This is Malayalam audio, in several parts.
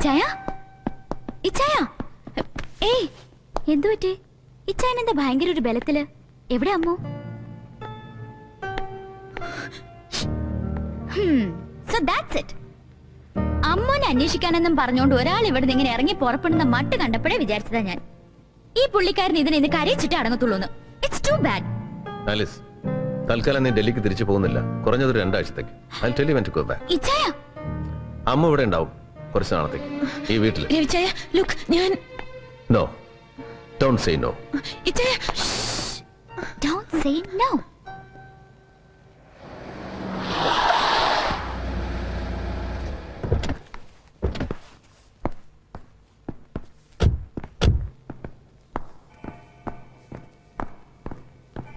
ഇച്ചായ ഇച്ചായ ഏയ് എന്തു പറ്റി? ഇച്ചായനെന്താ ഭയങ്കര ഒരു ബലത്തില്? എവിടെ അമ്മു? So that's it. അമ്മൂനെ അന്വേഷിക്കാനെന്നും പറഞ്ഞോണ്ട് ഒരാൾ ഇവിടെ ഇങ്ങനെ ഇറങ്ങി പുറപ്പെടുന്ന മട്ട് കണ്ടപ്പോഴേ വിചാരിച്ചതാ ഞാൻ, ഈ പുള്ളിക്കാരൻ ഇതിനെ കരയിച്ചിട്ട് അടങ്ങത്തുള്ളൂന്ന്. It's too bad. ആലിസ്, തൽക്കാലം നീ ഡൽഹിക്ക് തിരിച്ചു പോകുന്നില്ല, കുറഞ്ഞത് 2 ആഴ്ചത്തേക്ക്. I'll tell you when to go back. ഇച്ചായ, അമ്മ ഇവിടെ ഉണ്ടാവും കുറച്ച് നാളത്തേക്ക് ഈ വീട്ടിൽ. രവിച്ചായ, ലുക്ക്, ഞാൻ നോ, don't say no. ഇച്ചായ, don't say no.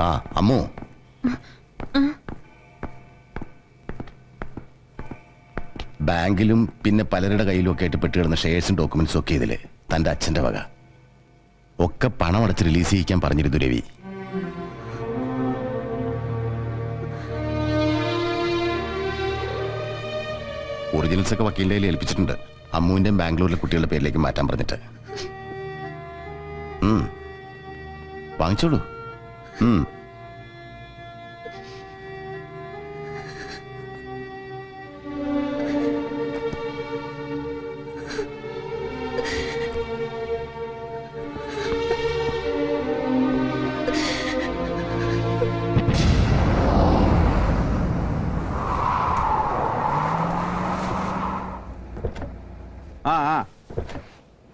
ആ അമ്മു, ബാങ്കിലും പിന്നെ പലരുടെ കയ്യിലും ഒക്കെ ആയിട്ട് പെട്ടുകിടന്ന ഷെയർസും ഡോക്യുമെന്റ്സും ഒക്കെ ഇതില് തന്റെ അച്ഛന്റെ വക ഒക്കെ പണം അടച്ച് റിലീസ് ചെയ്യിക്കാൻ പറഞ്ഞിരുന്നു രവി. ഒറിജിനൽസ് ഒക്കെ വക്കീലിന്റെ കയ്യിൽ ഏൽപ്പിച്ചിട്ടുണ്ട്. അമ്മുവിന്റെയും ബാംഗ്ലൂരിലെ കുട്ടികളുടെ പേരിലേക്ക് മാറ്റാൻ പറഞ്ഞിട്ട്. വാങ്ങിച്ചോളൂ.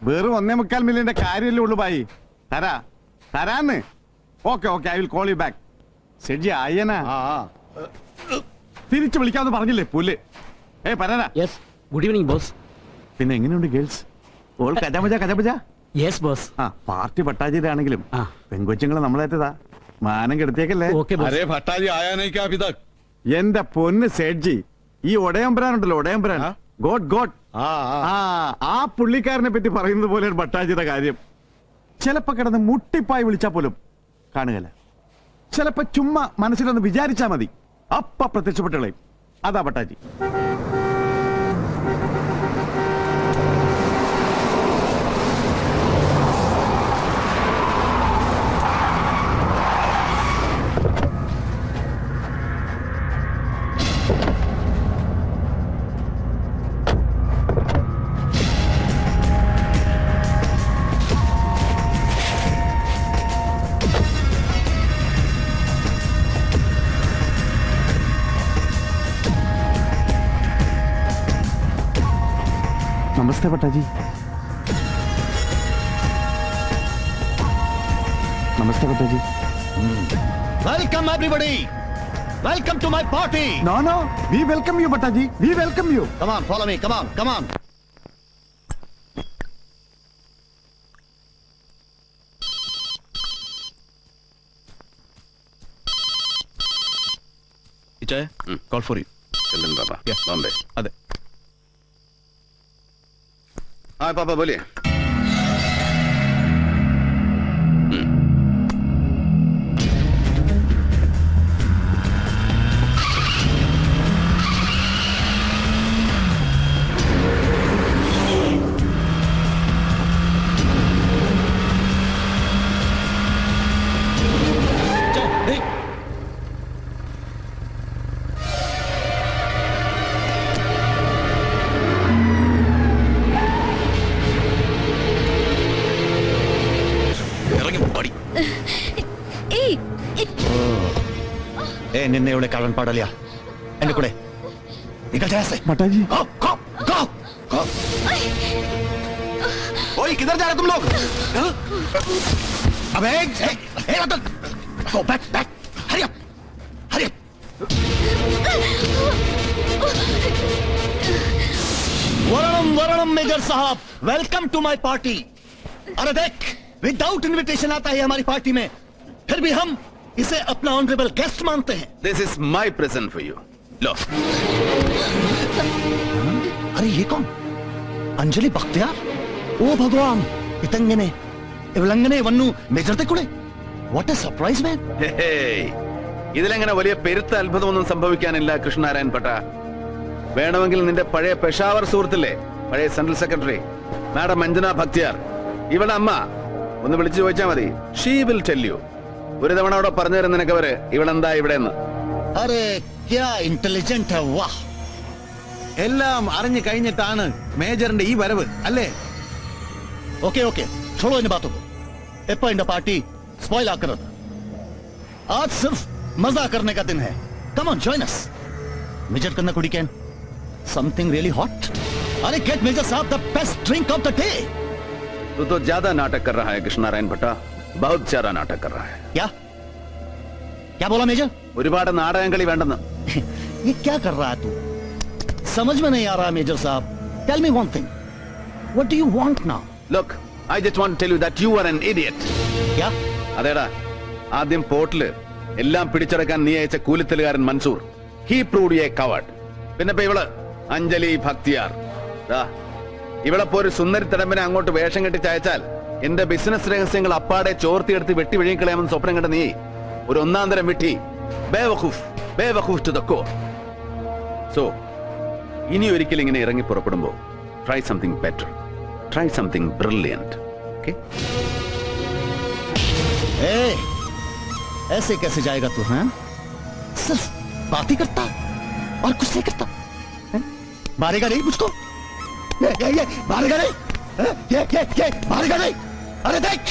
വേറെ 1.25 മില്യന്റെ കാര്യമല്ലേ ഉള്ളു ബായി. തരാന്ന്. Okay okay, I will call you back. സെഡ്ജി ആയനാ തിരിച്ചു വിളിക്കാന്ന് പറഞ്ഞില്ലേ പുല്ല്. പരാ. Yes, good evening boss. പിന്നെ എങ്ങനെയുണ്ട് ഗേൾസ്? ഓൾ കജാമജ? Yes boss. പാർട്ടി പട്ടാജിയുടെ ആണെങ്കിലും പെങ്കൊച്ചുങ്ങളെ നമ്മളേറ്റതാ. മാനം കെടുത്തിയേക്കല്ലേ. എന്റെ പൊന്ന് സെഡ്ജി, ഈ ഒടയമ്പരാനുണ്ടല്ലോ, ഒടയമ്പരാൻ, ഗോഡ് ആ പുള്ളിക്കാരനെ പറ്റി പറയുന്നത് പോലെയാണ് ഭട്ടാജിയുടെ കാര്യം. ചിലപ്പോ കിടന്ന് മുട്ടിപ്പായി വിളിച്ചാ പോലും കാണുകയല്ല. ചിലപ്പോ ചുമ്മാ മനസ്സിലൊന്ന് വിചാരിച്ചാ മതി, അപ്പ പ്രത്യക്ഷപ്പെട്ടുകളയും. അതാ ഭട്ടാജി. नमस्ते भट्टाजी. नमस्ते Bhattaji. Welcome everybody. Welcome to my party. No, we welcome you Bhattaji. We welcome you. Come on, follow me. Come on. Ichaya, call for you. चंदन बाबा, बॉम्बे. अदे. हाँ पापा बोलिए. നിന്നെ ഇവിടെ കള്ളൻ പാടില്ല. എന്റെ കൂടെ भट्टाजी. ओए किधर जा रहे तुम लोग? अबे go back. Hurry up. वरणम मेजर साहब, वेलकम टू माय पार्टी. अरे देख, विदाउट इनविटेशन आता है हमारी पार्टी में, फिर भी हम इसे अपना ऑनरेबल गेस्ट मानते हैं. This is my present for you. लो. अरे ये कौन? अंजलि बख्तियार? ओ भगवान, इतंगने इवलंगने वन्नु मेजर ते कुड़े. What a surprise man. ഇതിലെങ്ങനെ വലിയ പെരുത്ത അത്ഭുതമൊന്നും സംഭവിക്കാനില്ല കൃഷ്ണനാരായൺ പട്ട. വേണമെങ്കിൽ നിന്റെ പഴയ പെഷാവർ സുഹൃത്തില്ലേ പഴയ central secretary madam Anjana Bakhtiyar, ഇവളുടെ അമ്മ. ഒന്ന് വിളിച്ചു ചോദിച്ചാൽ മതി. She will tell you. ഒരു തവണ അവിടെ പറഞ്ഞു തരുന്ന നിനക്ക് അവര് ഇവളെന്താ ഇവിടെ എന്ന്. अरे क्या इंटेलिजेंट है वाह. എല്ലാം അറിഞ്ഞു കഴിഞ്ഞിട്ടാണ് മേജറിന്റെ ഈ വരവ് അല്ലേ? ओके ओके छोड़ो इन बातों को. एप्पा इंडा पार्टी स्पॉइल आकर आज सिर्फ मजा करने का दिन है. Come on join us. Major करना कुड़ी कैन समथिंग रियली हॉट. अरे गेट मेजर साहब the best drink of the day. तू तो ज्यादा नाटक कर रहा है कृष्णारायण भट्टा, बहुत ज्यादा नाटक कर रहा है. क्या क्या बोला मेजर? ഒരുപാട് നാടകം കളി വേണ്ടെന്ന്. ये क्या कर रहा है तू? समझ में नहीं आ रहा मेजर साहब. Tell me one thing. What do you want now? Look, I just want to tell you that you are an idiot. क्या? അതേടാ, ആദ്യം പോർട്ടില് എല്ലാം പിടിച്ചെടുക്കാൻ നീ അയച്ച കൂലിത്തലുകാരൻ Mansoor, he proved a coward. പിന്നെ ഇപ്പൊ ഇവള് അഞ്ജലി ഭക്തിയാർ. ഇവളെപ്പോ ഒരു സുന്ദരി തിടമ്പിനെ അങ്ങോട്ട് വേഷം കെട്ടിച്ചയച്ചാൽ എന്റെ ബിസിനസ് രഹസ്യങ്ങൾ അപ്പാടെ ചോർത്തിയെടുത്ത് വെട്ടി വിഴുങ്ങിക്കളയാമെന്ന് സ്വപ്നം കണ്ട നീ ഒരു ഒന്നാം തരം വിട്ടി. ബേവഖൂഫ് ടു ദ കോർ. സോ ഇനി ഒരിക്കലും ഇങ്ങനെ ഇറങ്ങി പുറപ്പെടുമ്പോ try something better, try something brilliant. Okay? ऐसे कैसे जाएगा तू? हैं? सिर्फ बात ही करता और कुछ नहीं करता. हैं? मारेगा नहीं मुझको? ये मारेगा नहीं? हैं? ये मारेगा नहीं? अरे देख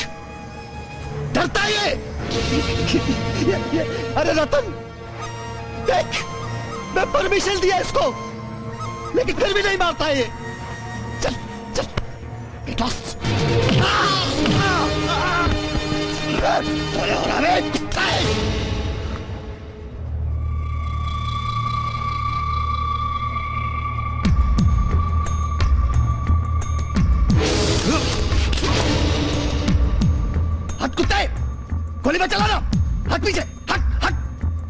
डरता है ये. अरे रतन देख, मैं परमिशन दिया इसको लेकिन फिर भी नहीं मारता है ये. चल चल get lost. हट कुत्ते, गोली मत चलाना. हट पीछे, हट हट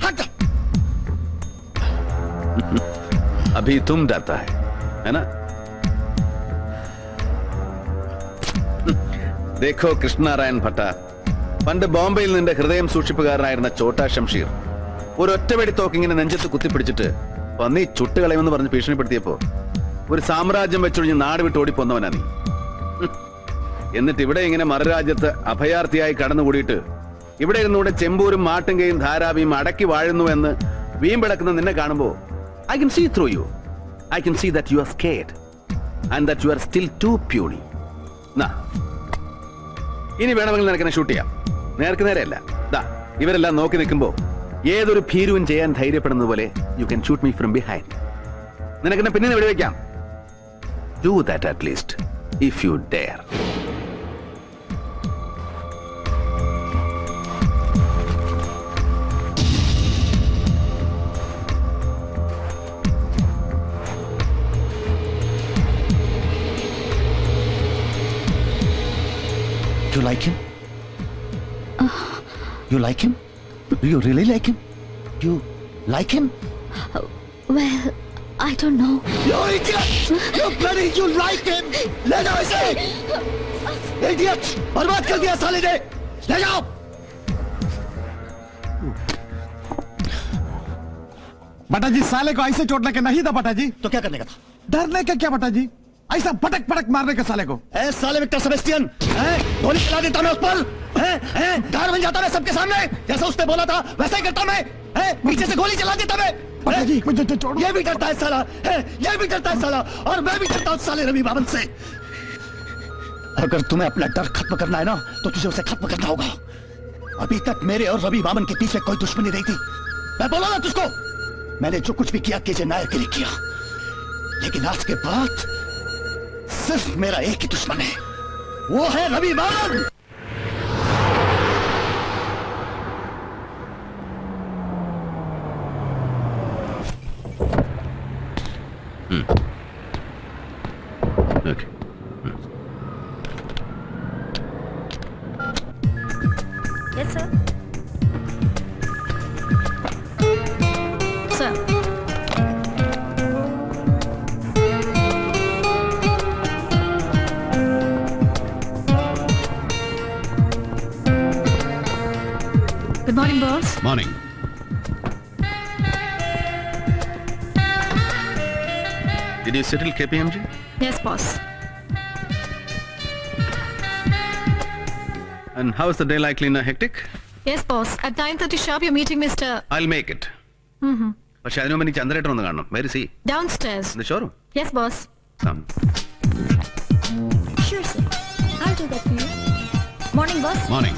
हट. अभी तुम डरता है ना? देखो കൃഷ്ണനാരായൺ ഭട്ട, പണ്ട് ബോംബെയിൽ നിന്റെ ഹൃദയം സൂക്ഷിപ്പുകാരനായിരുന്ന ചോട്ടാ ഷംഷീർ ഒരു ഒറ്റവെടി തോക്ക് ഇങ്ങനെ നെഞ്ചത്ത് കുത്തിപ്പിടിച്ചിട്ട് പന്നി ചുട്ടുകളയുമെന്ന് പറഞ്ഞ് ഭീഷണിപ്പെടുത്തിയപ്പോ ഒരു സാമ്രാജ്യം വെച്ചൊഴിഞ്ഞ് നാട് വിട്ട് ഓടിപ്പോന്നവനാ നീ. എന്നിട്ട് ഇവിടെ ഇങ്ങനെ മറുരാജ്യത്ത് അഭയാർത്ഥിയായി കടന്നുകൂടിയിട്ട് ഇവിടെ ഇരുന്നുകൂടെ ചെമ്പൂരും മാട്ടുങ്കയും ധാരാവിയും അടക്കി വാഴുന്നു എന്ന് വീമ്പിടക്കുന്ന നിന്നെ കാണുമ്പോ I can see through you. I can see that you are scared and that you are still too puny. നാ ഇനി വേണമെങ്കിൽ നിനക്കെന്നെ ഷൂട്ട് ചെയ്യാം. നേർക്ക് നേരെയല്ല. ദാ ഇവരെല്ലാം നോക്കി നിൽക്കുമ്പോ ഏതൊരു ഭീരുവും ചെയ്യാൻ ധൈര്യപ്പെടുന്നത് പോലെ you can shoot me from behind. നിനക്കെന്നെ പിന്നെ വെടിവെക്കാം. Do that at least if you dare. You like him? You like him? Do you really like him? You like him? Well, I don't know. You idiot! You bloody, you like him! ले जाओ इसे! Idiot! बर्बाद कर दिया साले ने! ले जाओ! बटा जी, साले को ऐसे चोट लगे नहीं था बटा जी. तो क्या करने का था? डरने का क्या बटा जी? ऐसा पटक पटक मारने का साले को. ए साले विक्टर सेबेस्टियन, गोली चला देता मैं उस पर, गार बन जाता मैं सबके सामने, जैसा उसने बोला था वैसा ही करता मैं, पीछे से गोली चला देता मैं. बटा जी मुझे तो छोड़ो. ये भी डरता है साला, ये भी डरता है साला, और मैं भी डरता हूँ साले रवि बाबन से. अगर तुम्हें अपना डर खत्म करना है ना तो तुझे उसे खत्म करना होगा. अभी तक मेरे और रवि बाबन के पीछे कोई दुश्मनी नहीं थी. मैं बोला ना तुझको, मैंने जो कुछ भी किया केजे नायर के लिए किया, लेकिन आज के बाद सिर्फ मेरा एक ही दुश्मन है, वो है रवि बाबन. Okay. Yes, sir. Sir. Good morning, boss. Morning. Did you settle KPMG? Yes, boss. And how is the day likely in a hectic? Yes, boss. At 9:30 sharp, you're meeting Mr. I'll make it. പക്ഷെ അതിനു മുമ്പ് എനിക്ക് ചന്ദ്രേട്ടൻ ഒന്ന് കാണണം. Where is he? downstairs. In the showroom? Yes, boss. Come. Sure, sir. I'll do that for you. Morning, boss. Morning.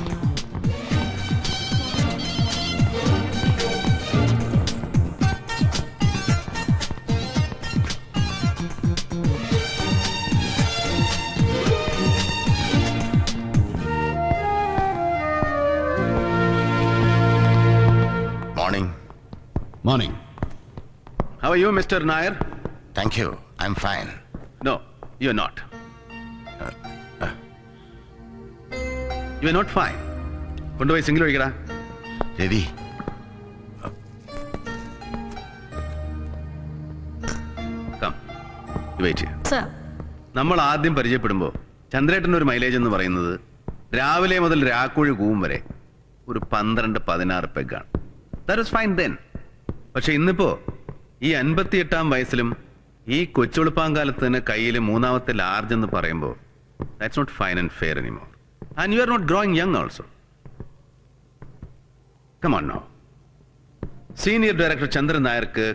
Morning. Morning. How are you, Mr. Nair? Thank you. I'm fine. No, you're not. You're not fine. കൊണ്ടുപോയി സിംഗിൾ ഒഴിക്കടാ. Ravi, Come. You wait here. Sir. നമ്മൾ ആദ്യം പരിചയപ്പെടുമ്പോൾ ചന്ദ്രേട്ടൻ്റെ ഒരു മൈലേജ് എന്ന് പറയുന്നത് രാവിലെ മുതൽ രാക്കുഴി കൂവും വരെ ഒരു 12-16 പെഗാണ്. That was fine then. പക്ഷെ ഇന്നിപ്പോ ഈ 58-ാം വയസ്സിലും ഈ കൊച്ചുളുപ്പാങ്കാലത്ത് തന്നെ കയ്യിൽ മൂന്നാമത്തെ ലാർജ് എന്ന് പറയുമ്പോൾ that's not fine and fair anymore. And you are not growing young also. Come on no. Senior director Chandran നായർക്ക്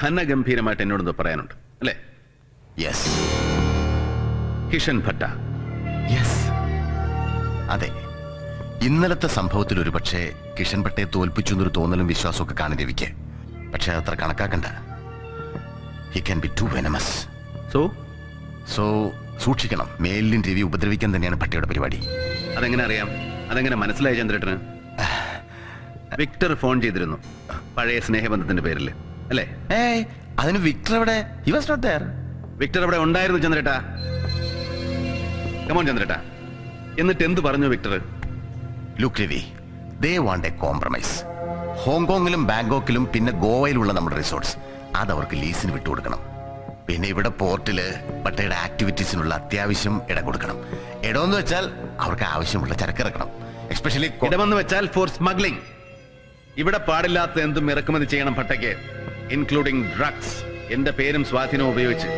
ഘനഗംഭീരമായിട്ട് എന്നോടൊന്ന് പറയാനുണ്ട് അല്ലേ? യെസ് കിഷൻ ഭട്ട. യെസ്, അതെ. ഇന്നലത്തെ സംഭവത്തിൽ ഒരു പക്ഷേ കിഷൻ ഭട്ടയെ തോൽപ്പിച്ചു എന്നൊരു തോന്നലും വിശ്വാസമൊക്കെ കാണും രവിക്ക്. പക്ഷെ അത്ര കണക്കാക്കണ്ട. He can be too venomous. So സൂക്ഷിക്കണം. മേലിലും രവി ഉപദ്രവിക്കാൻ തന്നെയാണ് ഭട്ടയുടെ പരിപാടി. അതെങ്ങനെ അറിയാം? അതെങ്ങനെ മനസ്സിലായി ചന്ദ്രേട്ടന്? വിക്ടർ ഫോൺ ചെയ്തിരുന്നു പഴയ സ്നേഹബന്ധത്തിന്റെ പേരിൽ അല്ലേ? അതിന് വിക്ടർ എവിടെ? He was not there. Victor അവിടെ ഉണ്ടായിരുന്നു ചന്ദ്രേട്ടാ. കമോൺ ചന്ദ്രേട്ടാ. എന്നിട്ട് എന്ത് പറഞ്ഞു Victor? Look Ravi, they want a compromise. ഹോങ്കോങ്ങിലും ബാങ്കോക്കിലും പിന്നെ ഗോവയിലുള്ള നമ്മുടെ റിസോർട്ട്സ് അതവർക്ക് ലീസിന് വിട്ടുകൊടുക്കണം. പിന്നെ ഇവിടെ പോർട്ടില് ഭട്ടയുടെ ആക്ടിവിറ്റീസിനുള്ള അത്യാവശ്യം ഇടം കൊടുക്കണം. ഇടമെന്ന് വെച്ചാൽ അവർക്ക് ആവശ്യമുള്ള ചരക്കിറക്കണം. എസ്പെഷ്യലി ഇടമെന്ന് വെച്ചാൽ ഫോർ സ്മഗ്ലിംഗ്. ഇവിടെ പാടില്ലാത്ത എന്തും ഇറക്കുമതി ചെയ്യണം ഭട്ടയ്ക്ക്, ഇൻക്ലൂഡിംഗ് ഡ്രഗ്സ്. എന്റെ പേരും സ്വാധീനവും ഉപയോഗിച്ച്.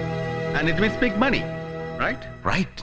And it means big money, right? Right.